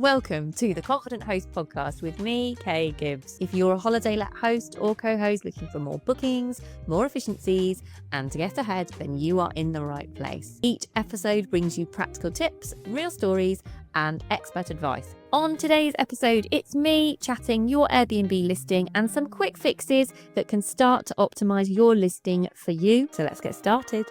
Welcome to the Confident Host podcast with me, Kay Gibbs. If you're a holiday let host or co-host looking for more bookings, more efficiencies, and to get ahead, then you are in the right place. Each episode brings you practical tips, real stories, and expert advice. On today's episode, it's me chatting your Airbnb listing and some quick fixes that can start to optimize your listing for you. So let's get started.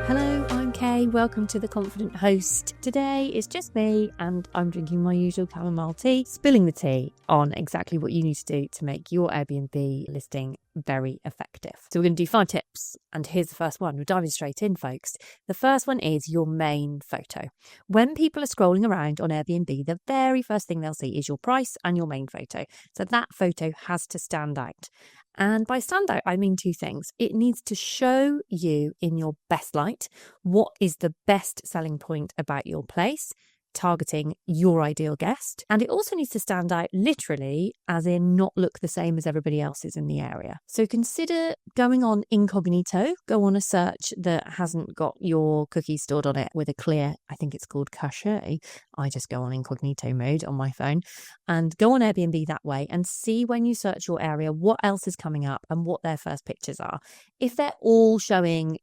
Hello, I'm Kay. Welcome to the Confident Host. Today is just me and I'm drinking my usual chamomile tea, spilling the tea on exactly what you need to do to make your Airbnb listing very effective. So we're going to do 5 tips, and here's the first one. We're diving straight in, folks. The first one is your main photo. When people are scrolling around on Airbnb, the very first thing they'll see is your price and your main photo. So that photo has to stand out. And by stand out, I mean 2 things. It needs to show you in your best light what is the best selling point about your place, targeting your ideal guest. And it also needs to stand out literally, as in not look the same as everybody else's in the area. So consider going on incognito. Go on a search that hasn't got your cookies stored on it with a clear, I think it's called cache. I just go on incognito mode on my phone and go on Airbnb that way and see when you search your area what else is coming up and what their first pictures are. If they're all showing,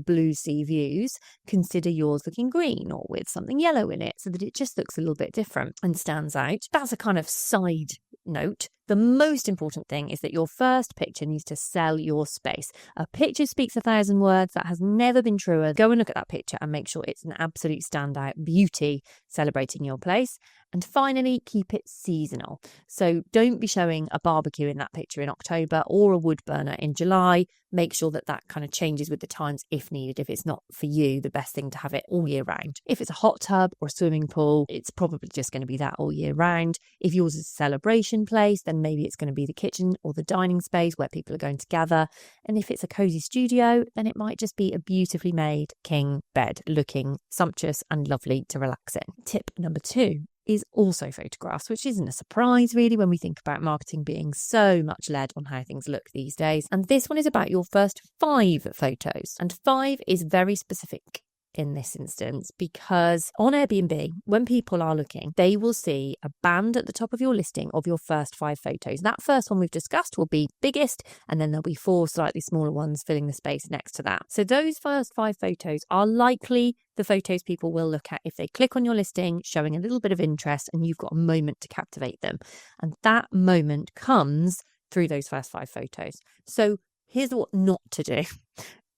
blue sea views, consider yours looking green or with something yellow in it so that it just looks a little bit different and stands out. That's a kind of side note. The most important thing is that your first picture needs to sell your space. A picture speaks 1,000 words. That has never been truer. Go and look at that picture and make sure it's an absolute standout beauty celebrating your place. And finally, keep it seasonal. So don't be showing a barbecue in that picture in October or a wood burner in July. Make sure that kind of changes with the times if needed. If it's not for you, the best thing to have it all year round. If it's a hot tub or a swimming pool, it's probably just going to be that all year round. If yours is a celebration place, then maybe it's going to be the kitchen or the dining space where people are going to gather. And if it's a cozy studio, then it might just be a beautifully made king bed looking sumptuous and lovely to relax in. Tip number 2 is also photographs, which isn't a surprise really when we think about marketing being so much led on how things look these days. And this one is about your first 5 photos. And 5 is very specific in this instance because on Airbnb, when people are looking, they will see a band at the top of your listing of your first 5 photos. That first one we've discussed will be biggest, and then there'll be 4 slightly smaller ones filling the space next to that. So those first 5 photos are likely the photos people will look at if they click on your listing, showing a little bit of interest, and you've got a moment to captivate them. And that moment comes through those first 5 photos. So here's what not to do.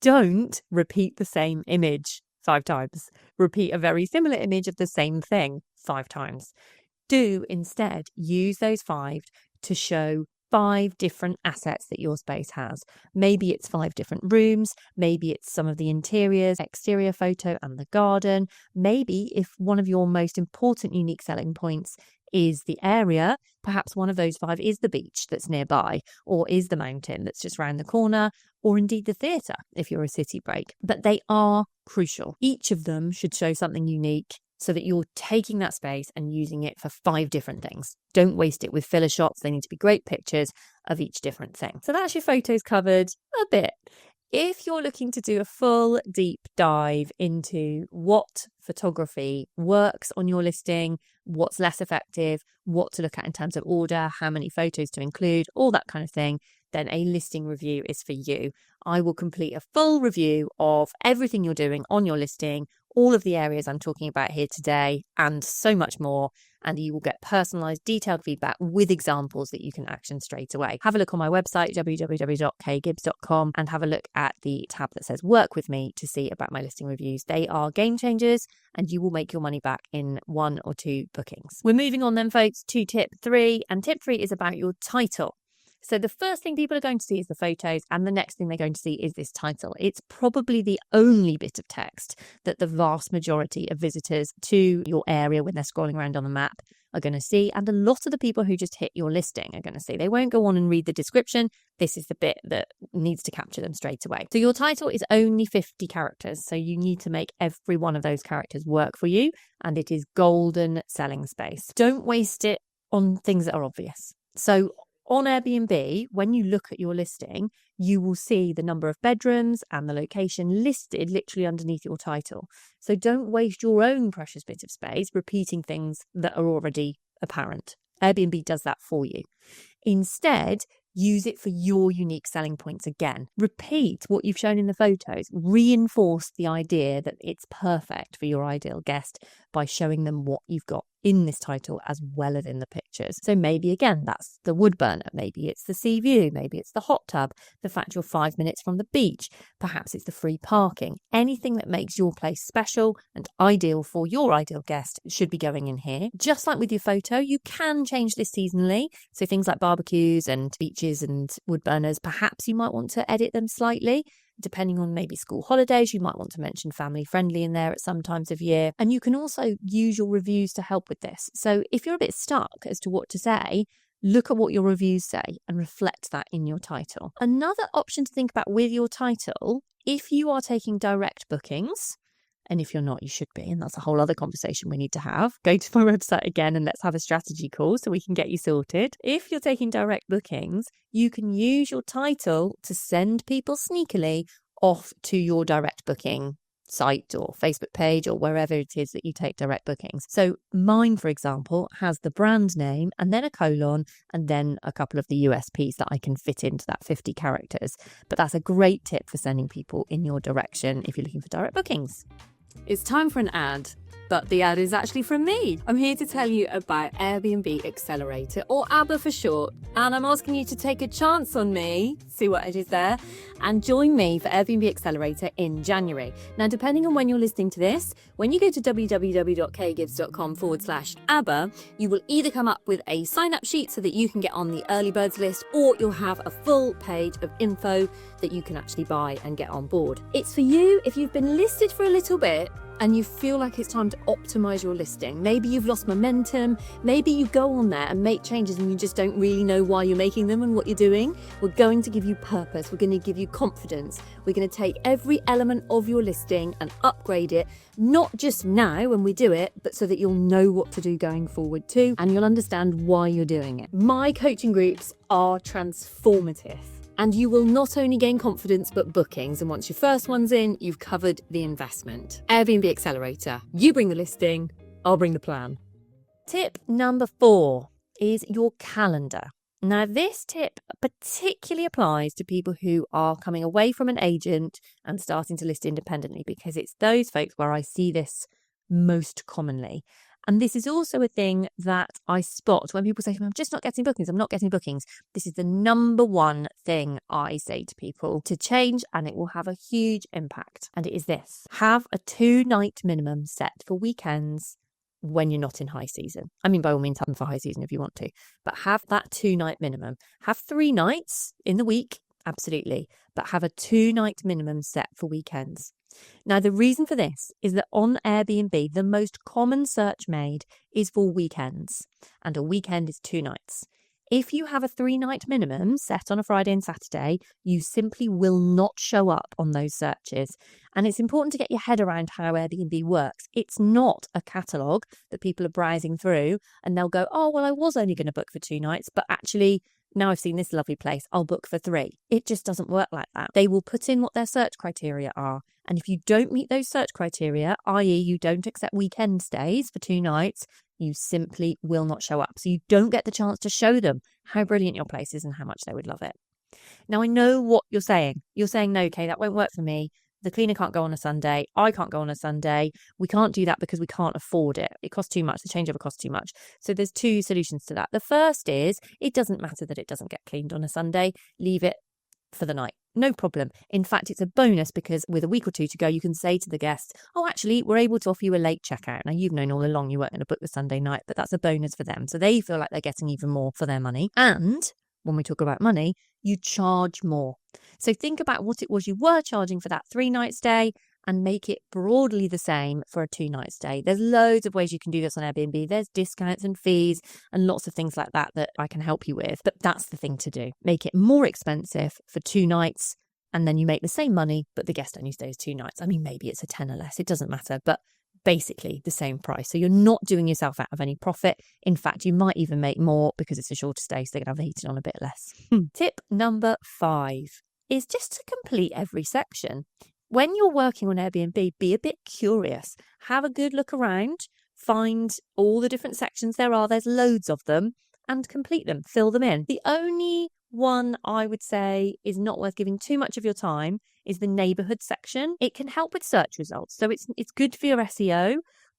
Don't repeat the same image 5 times. Repeat a very similar image of the same thing 5 times. Do instead use those 5 to show 5 different assets that your space has. Maybe it's 5 different rooms. Maybe it's some of the interiors, exterior photo and the garden. Maybe if one of your most important unique selling points is the area, perhaps one of those 5 is the beach that's nearby, or is the mountain that's just round the corner, or indeed the theatre if you're a city break. But they are crucial. Each of them should show something unique so that you're taking that space and using it for 5 different things. Don't waste it with filler shots. They need to be great pictures of each different thing. So that's your photos covered a bit. If you're looking to do a full deep dive into what photography works on your listing, what's less effective, what to look at in terms of order, how many photos to include, all that kind of thing, then a listing review is for you. I will complete a full review of everything you're doing on your listing, all of the areas I'm talking about here today, and so much more. And you will get personalised, detailed feedback with examples that you can action straight away. Have a look on my website, www.kaygibbs.com, and have a look at the tab that says Work With Me to see about my listing reviews. They are game changers and you will make your money back in 1 or 2 bookings. We're moving on then, folks, to tip 3. And tip 3 is about your title. So the first thing people are going to see is the photos, and the next thing they're going to see is this title. It's probably the only bit of text that the vast majority of visitors to your area when they're scrolling around on the map are going to see, and a lot of the people who just hit your listing are going to see. They won't go on and read the description. This is the bit that needs to capture them straight away. So your title is only 50 characters, so you need to make every one of those characters work for you, and it is golden selling space. Don't waste it on things that are obvious. So on Airbnb, when you look at your listing, you will see the number of bedrooms and the location listed literally underneath your title. So don't waste your own precious bit of space repeating things that are already apparent. Airbnb does that for you. Instead, use it for your unique selling points again. Repeat what you've shown in the photos. Reinforce the idea that it's perfect for your ideal guest by showing them what you've got in this title as well as in the pictures. So maybe again, that's the wood burner. Maybe it's the sea view. Maybe it's the hot tub. The fact you're 5 minutes from the beach. Perhaps it's the free parking. Anything that makes your place special and ideal for your ideal guest should be going in here. Just like with your photo, you can change this seasonally. So things like barbecues and beaches and wood burners, perhaps you might want to edit them slightly. Depending on maybe school holidays, you might want to mention family friendly in there at some times of year. And you can also use your reviews to help with this. So if you're a bit stuck as to what to say, look at what your reviews say and reflect that in your title. Another option to think about with your title, if you are taking direct bookings, and if you're not, you should be, and that's a whole other conversation we need to have. Go to my website again and let's have a strategy call so we can get you sorted. If you're taking direct bookings, you can use your title to send people sneakily off to your direct booking site or Facebook page or wherever it is that you take direct bookings. So mine, for example, has the brand name and then a colon and then a couple of the USPs that I can fit into that 50 characters. But that's a great tip for sending people in your direction if you're looking for direct bookings. It's time for an ad, but the ad is actually from me. I'm here to tell you about Airbnb Accelerator, or ABBA for short, and I'm asking you to take a chance on me, see what it is there, and join me for Airbnb Accelerator in January. Now, depending on when you're listening to this, when you go to www.kaygibbs.com/ABBA, you will either come up with a sign-up sheet so that you can get on the early birds list, or you'll have a full page of info that you can actually buy and get on board. It's for you if you've been listed for a little bit and you feel like it's time to optimize your listing. Maybe you've lost momentum. Maybe you go on there and make changes and you just don't really know why you're making them and what you're doing. We're going to give you purpose. We're going to give you confidence. We're going to take every element of your listing and upgrade it, not just now when we do it, but so that you'll know what to do going forward too, and you'll understand why you're doing it. My coaching groups are transformative. And you will not only gain confidence, but bookings. And once your first one's in, you've covered the investment. Airbnb Accelerator. You bring the listing, I'll bring the plan. Tip number 4 is your calendar. Now, this tip particularly applies to people who are coming away from an agent and starting to list independently, because it's those folks where I see this most commonly. And this is also a thing that I spot when people say to me, I'm just not getting bookings. I'm not getting bookings. This is the number one thing I say to people to change, and it will have a huge impact. And it is this: have a 2-night minimum set for weekends when you're not in high season. I mean, by all means, have them for high season if you want to, but have that 2-night minimum. Have 3 nights in the week, absolutely, but have a 2-night minimum set for weekends. Now, the reason for this is that on Airbnb, the most common search made is for weekends, and a weekend is 2 nights. If you have a 3-night minimum set on a Friday and Saturday, you simply will not show up on those searches. And it's important to get your head around how Airbnb works. It's not a catalogue that people are browsing through and they'll go, oh, well, I was only going to book for 2 nights, but actually, now I've seen this lovely place, I'll book for 3. It just doesn't work like that. They will put in what their search criteria are. And if you don't meet those search criteria, i.e. you don't accept weekend stays for 2 nights, you simply will not show up. So you don't get the chance to show them how brilliant your place is and how much they would love it. Now, I know what you're saying. You're saying, no, Kay, that won't work for me. The cleaner can't go on a Sunday. I can't go on a Sunday. We can't do that because we can't afford it. It costs too much. The changeover costs too much. So there's 2 solutions to that. The first is it doesn't matter that it doesn't get cleaned on a Sunday. Leave it for the night. No problem. In fact, it's a bonus because with a week or 2 to go, you can say to the guests, oh, actually, we're able to offer you a late checkout. Now, you've known all along you weren't going to book the Sunday night, but that's a bonus for them. So they feel like they're getting even more for their money. And when we talk about money, you charge more. So think about what it was you were charging for that 3-night stay and make it broadly the same for a 2-night stay. There's loads of ways you can do this on Airbnb. There's discounts and fees and lots of things like that that I can help you with. But that's the thing to do. Make it more expensive for 2 nights and then you make the same money, but the guest only stays 2 nights. I mean, maybe it's a 10 or less. It doesn't matter, but basically the same price. So you're not doing yourself out of any profit. In fact, you might even make more because it's a shorter stay, so they're going to have the heating on a bit less. Tip number 5 is just to complete every section. When you're working on Airbnb, be a bit curious. Have a good look around, find all the different sections there are. There's loads of them, and complete them, fill them in. The only one I would say is not worth giving too much of your time is the neighborhood section. It can help with search results, so it's good for your SEO.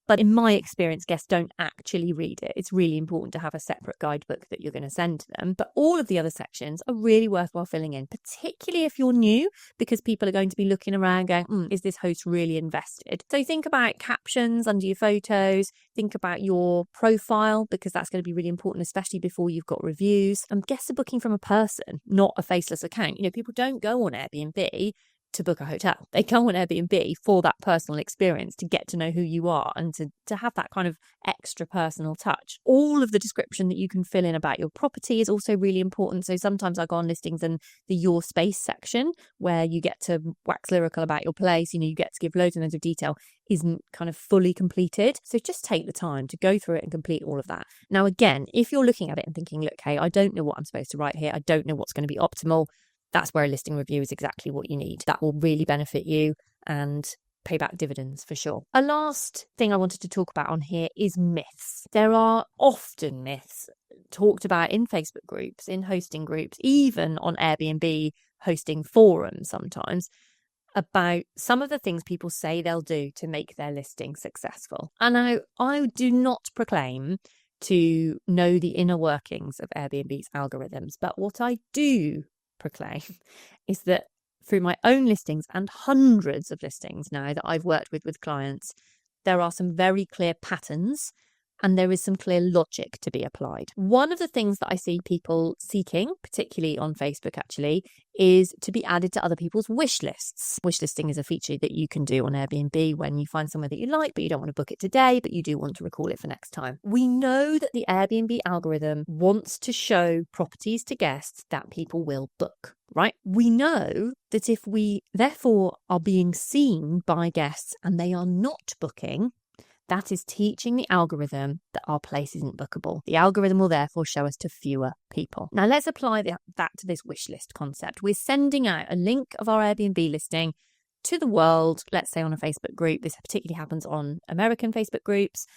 But in my experience, guests don't actually read it. It's really important to have a separate guidebook that you're going to send to them. But all of the other sections are really worthwhile filling in, particularly if you're new, because people are going to be looking around going, is this host really invested? So think about captions under your photos. Think about your profile, because that's going to be really important, especially before you've got reviews. And guests are booking from a person, not a faceless account. People don't go on Airbnb to book a hotel. They go on Airbnb for that personal experience, to get to know who you are and to have that kind of extra personal touch. All of the description that you can fill in about your property is also really important. So sometimes I go on listings and the your space section, where you get to wax lyrical about your place, you get to give loads and loads of detail, isn't kind of fully completed. So just take the time to go through it and complete all of that. Now, again, if you're looking at it and thinking, look, hey, I don't know what I'm supposed to write here, I don't know what's going to be optimal, that's where a listing review is exactly what you need. That will really benefit you and pay back dividends for sure. A last thing I wanted to talk about on here is myths. There are often myths talked about in Facebook groups, in hosting groups, even on Airbnb hosting forums sometimes, about some of the things people say they'll do to make their listing successful. And I do not proclaim to know the inner workings of Airbnb's algorithms, but what I do proclaim is that through my own listings and hundreds of listings now that I've worked with clients, there are some very clear patterns and there is some clear logic to be applied. One of the things that I see people seeking, particularly on Facebook actually, is to be added to other people's wish lists. Wish listing is a feature that you can do on Airbnb when you find somewhere that you like, but you don't want to book it today, but you do want to recall it for next time. We know that the Airbnb algorithm wants to show properties to guests that people will book, right? We know that if we therefore are being seen by guests and they are not booking, that is teaching the algorithm that our place isn't bookable. The algorithm will therefore show us to fewer people. Now let's apply that to this wish list concept. We're sending out a link of our Airbnb listing to the world, let's say on a Facebook group. This particularly happens on American Facebook groups,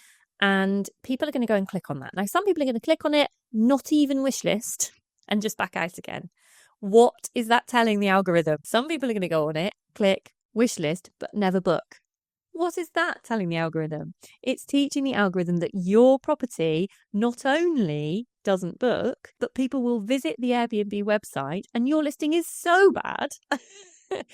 and people are going to go and click on that. Now some people are going to click on it, not even wish list, and just back out again. What is that telling the algorithm? Some people are going to go on it, click wish list, but never book. What is that telling the algorithm? It's teaching the algorithm that your property not only doesn't book, but people will visit the Airbnb website and your listing is so bad that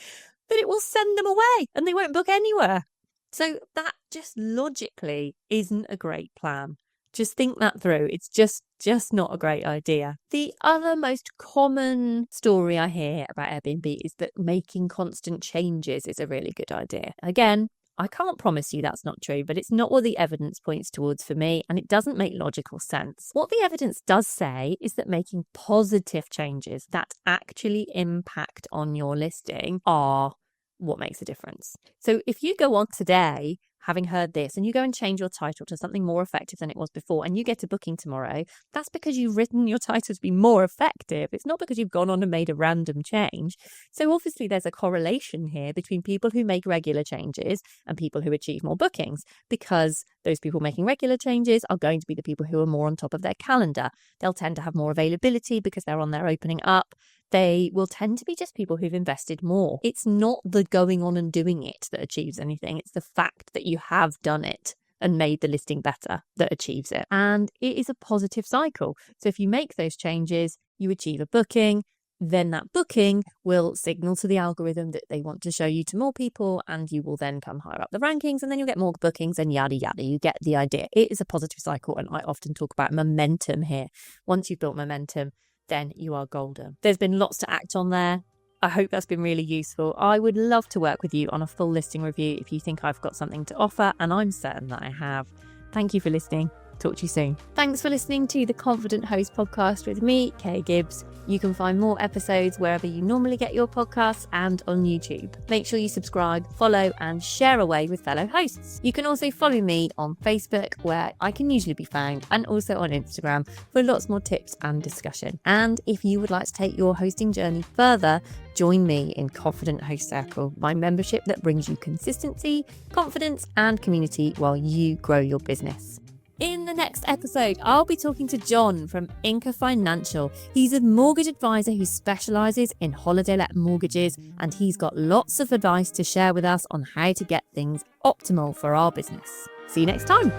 it will send them away and they won't book anywhere. So that just logically isn't a great plan. Just think that through. It's just not a great idea. The other most common story I hear about Airbnb is that making constant changes is a really good idea. Again, I can't promise you that's not true, but it's not what the evidence points towards for me, and it doesn't make logical sense. What the evidence does say is that making positive changes that actually impact on your listing are what makes a difference. So if you go on today, having heard this, and you go and change your title to something more effective than it was before, and you get a booking tomorrow, that's because you've written your title to be more effective. It's not because you've gone on and made a random change. So obviously there's a correlation here between people who make regular changes and people who achieve more bookings, because those people making regular changes are going to be the people who are more on top of their calendar. They'll tend to have more availability because they're on their opening up. They will tend to be just people who've invested more. It's not the going on and doing it that achieves anything. It's the fact that you have done it and made the listing better that achieves it. And it is a positive cycle. So if you make those changes, you achieve a booking, then that booking will signal to the algorithm that they want to show you to more people, and you will then come higher up the rankings, and then you'll get more bookings and yada yada. You get the idea. It is a positive cycle, and I often talk about momentum here. Once you've built momentum, then you are golden. There's been lots to act on there. I hope that's been really useful. I would love to work with you on a full listing review if you think I've got something to offer, and I'm certain that I have. Thank you for listening. Talk to you soon. Thanks for listening to the Confident Host podcast with me, Kay Gibbs. You can find more episodes wherever you normally get your podcasts and on YouTube. Make sure you subscribe, follow, and share away with fellow hosts. You can also follow me on Facebook, where I can usually be found, and also on Instagram for lots more tips and discussion. And if you would like to take your hosting journey further, join me in Confident Host Circle, my membership that brings you consistency, confidence, and community while you grow your business. In the next episode, I'll be talking to John from Inca Financial. He's a mortgage advisor who specialises in holiday let mortgages, and he's got lots of advice to share with us on how to get things optimal for our business. See you next time.